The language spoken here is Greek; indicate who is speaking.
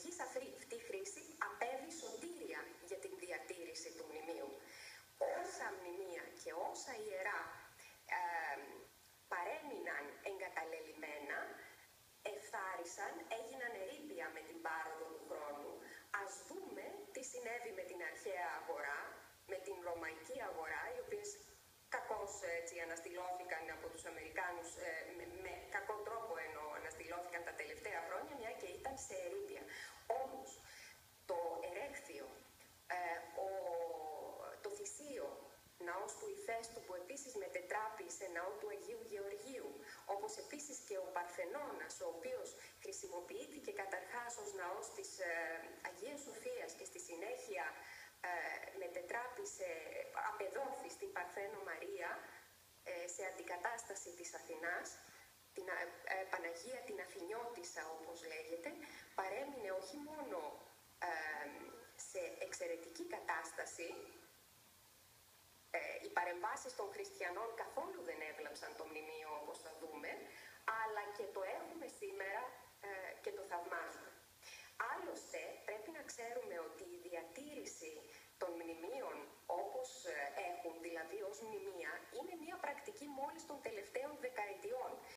Speaker 1: εξαιρετικής αυτή χρήση απέβει σωτήρια για την διατήρηση του μνημείου. Όσα μνημεία και όσα ιερά παρέμειναν εγκαταλελειμμένα, ευθάρισαν, έγιναν ερείπια με την πάροδο του χρόνου. Ας δούμε τι συνέβη με την αρχαία αγορά, με την ρωμαϊκή αγορά, οι οποίες κακώς αναστηλώθηκαν από τους Αμερικάνους, με κακό τρόπο εννοώ, αναστηλώθηκαν τα τελευταία χρόνια, μια και ήταν σε ερείπια. Όμως, το Ερέχθιο, το Θησίο, ναός του Ηφαίστου που επίσης μετετράπη σε ναό του Αγίου Γεωργίου, όπως επίσης και ο Παρθενώνας, ο οποίος χρησιμοποιήθηκε καταρχάς ως ναός της Αγίας Σοφίας και στη συνέχεια μετετράπη απεδόθη στην Παρθένο Μαρία, σε αντικατάσταση της Αθηνάς, την Παναγία την Αθηνιώτισσα όπως λέγεται, παρέμεινε όχι μόνο σε εξαιρετική κατάσταση. Οι παρεμβάσεις των χριστιανών καθόλου δεν έβλαψαν το μνημείο όπως θα δούμε, αλλά και το έχουμε σήμερα και το θαυμάζουμε. Άλλωστε πρέπει να ξέρουμε ότι η διατήρηση των μνημείων όπως έχουν, δηλαδή ως μνημεία, είναι μια πρακτική μόλις των τελευταίων